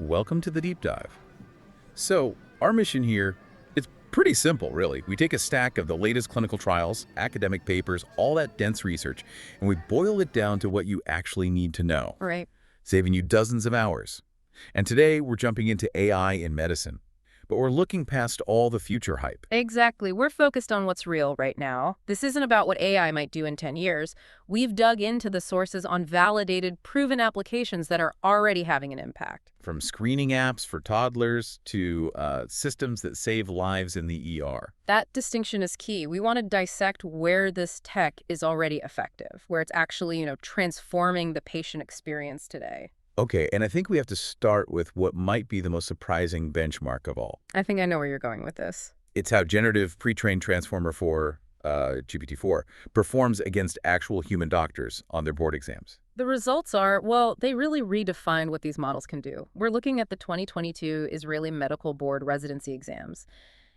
Welcome to the deep dive. So, our mission here, it's pretty simple, really. We take a stack of the latest clinical trials, academic papers, all that dense research, and we boil it down to what you actually need to know, Right. saving you dozens of hours. And today, we're jumping into AI in medicine, but we're looking past all the future hype. Exactly. We're focused on what's real right now. This isn't about what AI might do in 10 years. We've dug into the sources on validated, proven applications that are already having an impact. From screening apps for toddlers to systems that save lives in the ER. That distinction is key. We want to dissect where this tech is already effective, where it's actually, transforming the patient experience today. Okay, and I think we have to start with what might be the most surprising benchmark of all. I think I know where you're going with this. It's how generative pre-trained Transformer 4, GPT-4, performs against actual human doctors on their board exams. The results are, well, they really redefined what these models can do. We're looking at the 2022 Israeli Medical Board residency exams.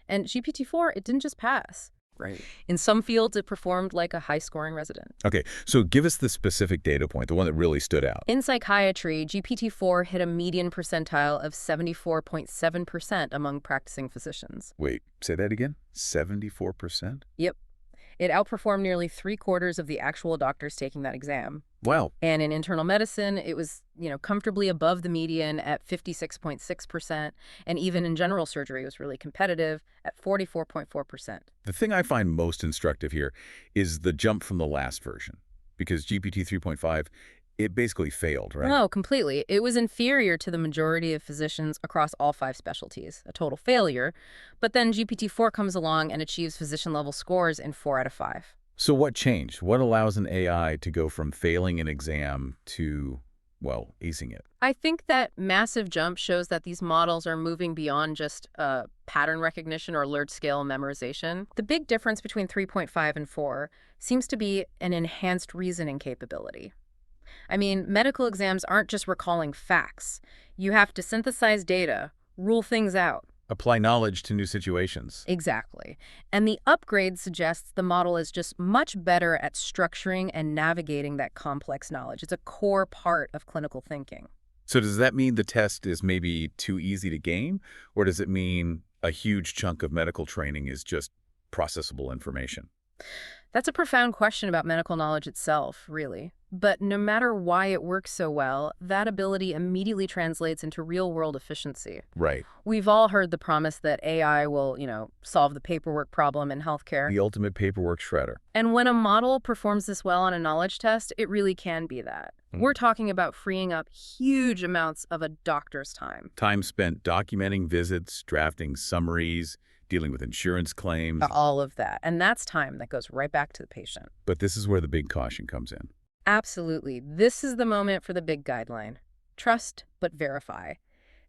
And GPT-4, it didn't just pass. Right. In some fields, it performed like a high-scoring resident. Okay, so give us the specific data point, the one that really stood out. In psychiatry, GPT-4 hit a median percentile of 74.7% among practicing physicians. Wait, say that again? 74%? Yep. It outperformed nearly 3/4 of the actual doctors taking that exam. Wow. And in internal medicine, it was, comfortably above the median at 56.6%. And even in general surgery, it was really competitive at 44.4%. The thing I find most instructive here is the jump from the last version, because GPT 3.5, it basically failed, right? No, completely. It was inferior to the majority of physicians across all 5 specialties, a total failure. But then GPT-4 comes along and achieves physician-level scores in 4 out of 5. So what changed? What allows an AI to go from failing an exam to, well, acing it? I think that massive jump shows that these models are moving beyond just pattern recognition or large-scale memorization. The big difference between 3.5 and 4 seems to be an enhanced reasoning capability. I mean, medical exams aren't just recalling facts. You have to synthesize data, rule things out. Apply knowledge to new situations. Exactly. And the upgrade suggests the model is just much better at structuring and navigating that complex knowledge. It's a core part of clinical thinking. So does that mean the test is maybe too easy to game? Or does it mean a huge chunk of medical training is just processable information? That's a profound question about medical knowledge itself, really. But no matter why it works so well, that ability immediately translates into real-world efficiency. Right. We've all heard the promise that AI will, solve the paperwork problem in healthcare. The ultimate paperwork shredder. And when a model performs this well on a knowledge test, it really can be that. We're talking about freeing up huge amounts of a doctor's time. Time spent documenting visits, drafting summaries, dealing with insurance claims. All of that. And that's time that goes right back to the patient. But this is where the big caution comes in. Absolutely. This is the moment for the big guideline. Trust, but verify.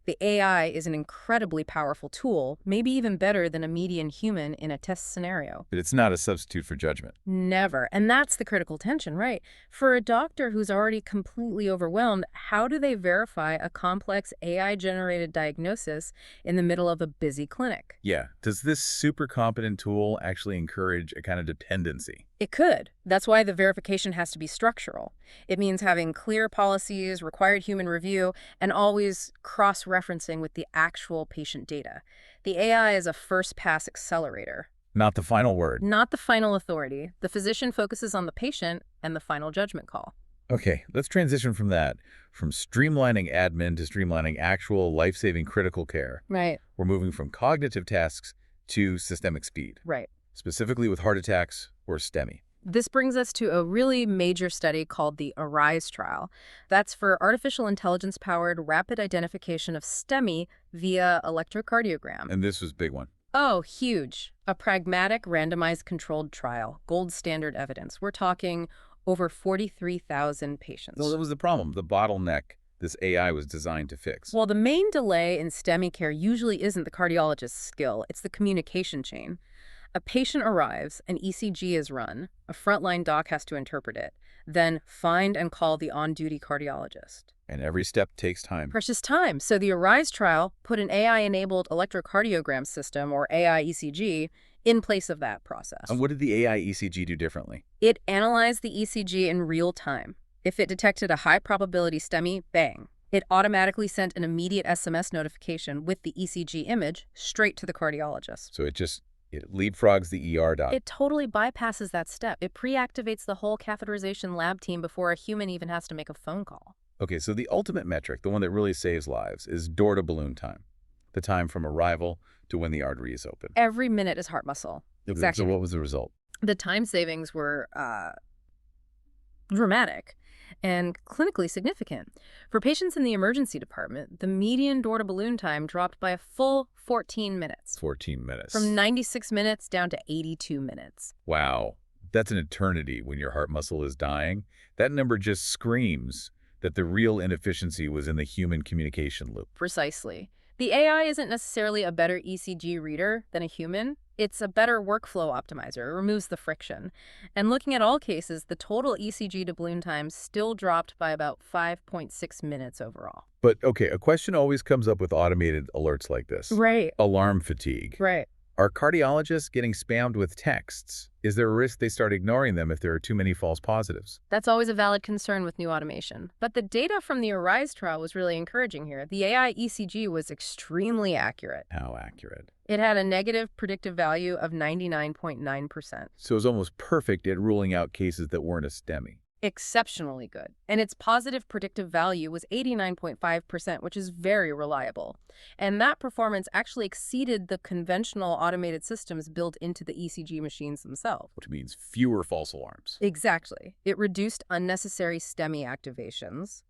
The AI is an incredibly powerful tool, maybe even better than a median human in a test scenario. But it's not a substitute for judgment. Never. And that's the critical tension, right? For a doctor who's already completely overwhelmed, how do they verify a complex AI-generated diagnosis in the middle of a busy clinic? Yeah. Does this super competent tool actually encourage a kind of dependency? It could. That's why the verification has to be structural. It means having clear policies, required human review, and always cross-referencing with the actual patient data. The AI is a first-pass accelerator. Not the final word. Not the final authority. The physician focuses on the patient and the final judgment call. Okay, let's transition from that. From streamlining admin to streamlining actual life-saving critical care. Right. We're moving from cognitive tasks to systemic speed, Right. specifically with heart attacks or STEMI. This brings us to a really major study called the ARISE trial. That's for artificial intelligence-powered rapid identification of STEMI via electrocardiogram. And this was a big one. Oh, huge. A pragmatic, randomized controlled trial, gold standard evidence. We're talking over 43,000 patients. So that was the problem, the bottleneck this AI was designed to fix. Well, the main delay in STEMI care usually isn't the cardiologist's skill, it's the communication chain. A patient arrives, an ECG is run, a frontline doc has to interpret it, then find and call the on-duty cardiologist. And every step takes time. Precious time. So the ARISE trial put an AI-enabled electrocardiogram system, or AI ECG, in place of that process. And what did the AI ECG do differently? It analyzed the ECG in real time. If it detected a high probability STEMI, bang, It automatically sent an immediate SMS notification with the ECG image straight to the cardiologist. So it leapfrogs the ER doc. It totally bypasses that step. It pre-activates the whole catheterization lab team before a human even has to make a phone call. Okay, so the ultimate metric, the one that really saves lives, is door-to-balloon time. The time from arrival to when the artery is open. Every minute is heart muscle. Exactly. So what was the result? The time savings were dramatic and clinically significant. For patients in the emergency department, the median door-to-balloon time dropped by a full 14 minutes. 14 minutes. From 96 minutes down to 82 minutes. Wow. That's an eternity when your heart muscle is dying. That number just screams that the real inefficiency was in the human communication loop. Precisely. The AI isn't necessarily a better ECG reader than a human. It's a better workflow optimizer. It removes the friction. And looking at all cases, the total ECG to balloon time still dropped by about 5.6 minutes overall. But, okay, a question always comes up with automated alerts like this. Right. Alarm fatigue. Right. Are cardiologists getting spammed with texts? Is there a risk they start ignoring them if there are too many false positives? That's always a valid concern with new automation. But the data from the ARISE trial was really encouraging here. The AI ECG was extremely accurate. How accurate? It had a negative predictive value of 99.9%. So it was almost perfect at ruling out cases that weren't a STEMI. Exceptionally good. And its positive predictive value was 89.5%, which is very reliable. And that performance actually exceeded the conventional automated systems built into the ECG machines themselves. Which means fewer false alarms. Exactly. It reduced unnecessary STEMI activations.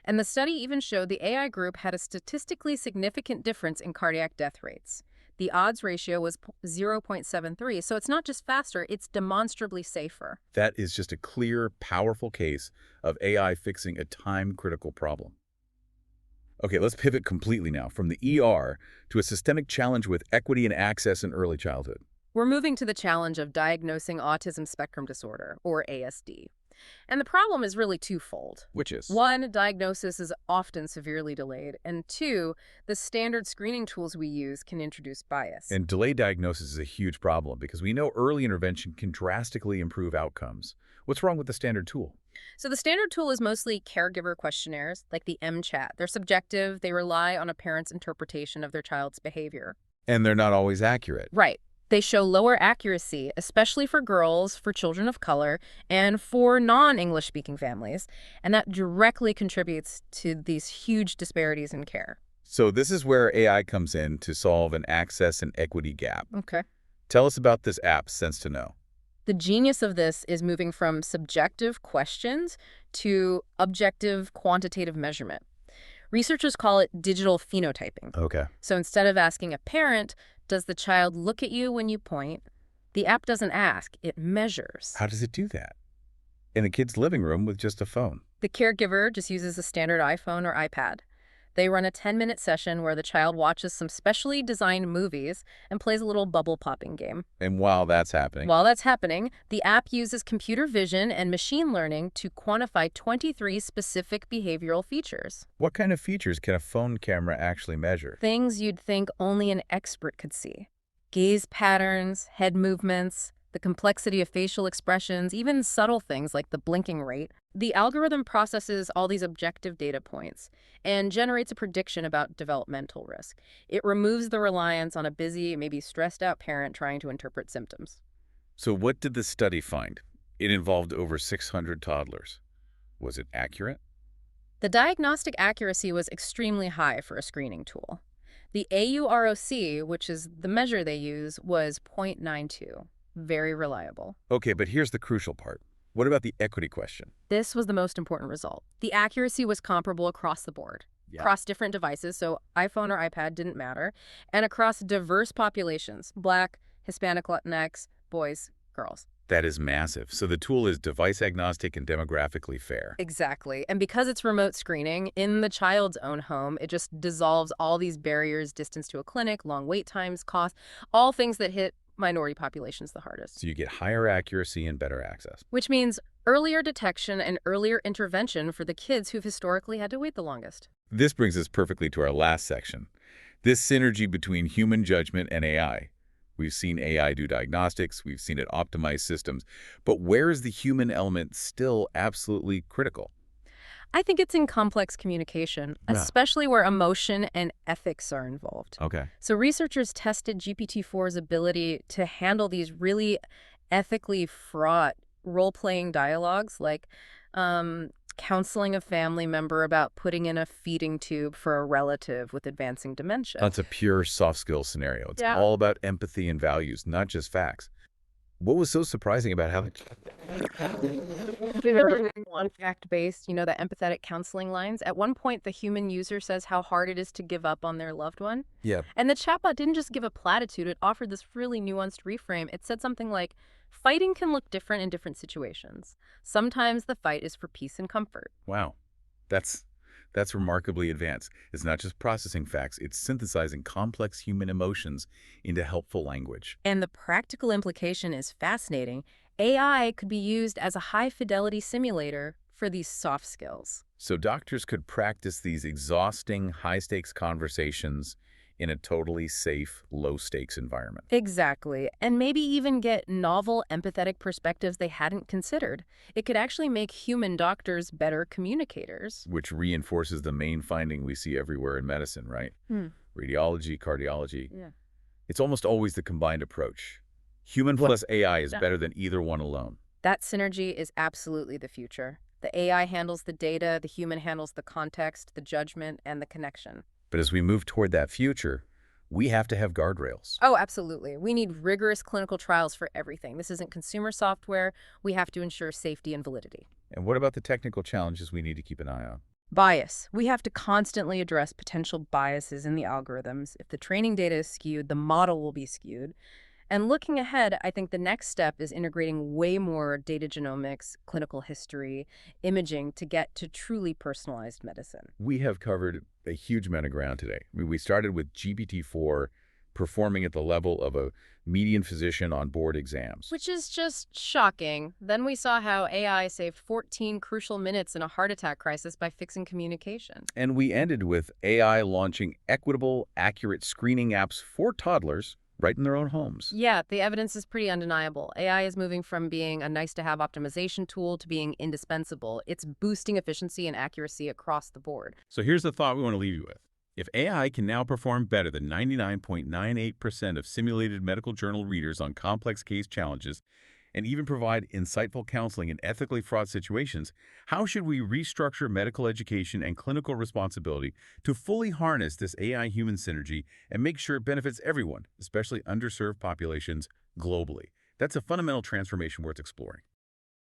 And the study even showed the AI group had a statistically significant difference in cardiac death rates. The odds ratio was 0.73, so it's not just faster, it's demonstrably safer. That is just a clear, powerful case of AI fixing a time-critical problem. Okay, let's pivot completely now from the ER to a systemic challenge with equity and access in early childhood. We're moving to the challenge of diagnosing autism spectrum disorder, or ASD. And the problem is really twofold. Which is? One, diagnosis is often severely delayed. And two, the standard screening tools we use can introduce bias. And delayed diagnosis is a huge problem because we know early intervention can drastically improve outcomes. What's wrong with the standard tool? So the standard tool is mostly caregiver questionnaires, like the MChat. They're subjective. They rely on a parent's interpretation of their child's behavior. And they're not always accurate. Right. They show lower accuracy, especially for girls, for children of color, and for non-English speaking families. And that directly contributes to these huge disparities in care. So this is where AI comes in to solve an access and equity gap. Okay. Tell us about this app, Sense to Know. The genius of this is moving from subjective questions to objective quantitative measurement. Researchers call it digital phenotyping. Okay. So instead of asking a parent, does the child look at you when you point? The app doesn't ask, it measures. How does it do that? In a kid's living room with just a phone. The caregiver just uses a standard iPhone or iPad. They run a 10-minute session where the child watches some specially designed movies and plays a little bubble popping game. And while that's happening, The app uses computer vision and machine learning to quantify 23 specific behavioral features. what kind of features can a phone camera actually measure? Things you'd think only an expert could see. Gaze patterns, head movements, the complexity of facial expressions, even subtle things like the blinking rate. The algorithm processes all these objective data points and generates a prediction about developmental risk. It removes the reliance on a busy, maybe stressed out parent trying to interpret symptoms. So what did the study find? It involved over 600 toddlers. Was it accurate? The diagnostic accuracy was extremely high for a screening tool. The AUROC, which is the measure they use, was 0.92. Very reliable. Okay, but here's the crucial part. What about the equity question? This was the most important result. The accuracy was comparable across the board, across different devices, so iPhone or iPad didn't matter, and across diverse populations, Black, Hispanic, Latinx, boys, girls. That is massive. So the tool is device agnostic and demographically fair. Exactly. And because it's remote screening in the child's own home, it just dissolves all these barriers, distance to a clinic, long wait times, cost, all things that hit minority populations the hardest. So you get higher accuracy and better access. Which means earlier detection and earlier intervention for the kids who've historically had to wait the longest. This brings us perfectly to our last section. This synergy between human judgment and AI. We've seen AI do diagnostics, we've seen it optimize systems, but where is the human element still absolutely critical? I think it's in complex communication, Yeah. especially where emotion and ethics are involved. Okay. So researchers tested GPT-4's ability to handle these really ethically fraught role-playing dialogues, like counseling a family member about putting in a feeding tube for a relative with advancing dementia. That's a pure soft skills scenario. It's Yeah. all about empathy and values, not just facts. What was so surprising about how One fact-based, the empathetic counseling lines. At one point, the human user says how hard it is to give up on their loved one. Yeah. And the chatbot didn't just give a platitude, it offered this really nuanced reframe. It said something like, fighting can look different in different situations. Sometimes the fight is for peace and comfort. Wow. That's remarkably advanced. It's not just processing facts, it's synthesizing complex human emotions into helpful language. And the practical implication is fascinating. AI could be used as a high-fidelity simulator for these soft skills. So doctors could practice these exhausting, high-stakes conversations in a totally safe, low-stakes environment, Exactly. And maybe even get novel, empathetic perspectives they hadn't considered. It could actually make human doctors better communicators. which reinforces the main finding we see everywhere in medicine, right? Radiology, cardiology. Yeah. It's almost always the combined approach. Human plus AI is Yeah. better than either one alone. That synergy is absolutely the future. The AI handles the data, the human handles the context, the judgment, and the connection. But as we move toward that future, we have to have guardrails. Oh, absolutely. We need rigorous clinical trials for everything. This isn't consumer software. We have to ensure safety and validity. And what about the technical challenges we need to keep an eye on? Bias. We have to constantly address potential biases in the algorithms. If the training data is skewed, the model will be skewed. And looking ahead, I think the next step is integrating way more data genomics, clinical history, imaging to get to truly personalized medicine. We have covered a huge amount of ground today. I mean, we started with GPT-4 performing at the level of a median physician on board exams. Which is just shocking. Then we saw how AI saved 14 crucial minutes in a heart attack crisis by fixing communication. And we ended with AI launching equitable, accurate screening apps for toddlers right in their own homes. Yeah, the evidence is pretty undeniable. AI is moving from being a nice-to-have optimization tool to being indispensable. It's boosting efficiency and accuracy across the board. So here's the thought we want to leave you with. If AI can now perform better than 99.98% of simulated medical journal readers on complex case challenges, and even provide insightful counseling in ethically fraught situations, how should we restructure medical education and clinical responsibility to fully harness this AI-human synergy and make sure it benefits everyone, especially underserved populations globally? That's a fundamental transformation worth exploring.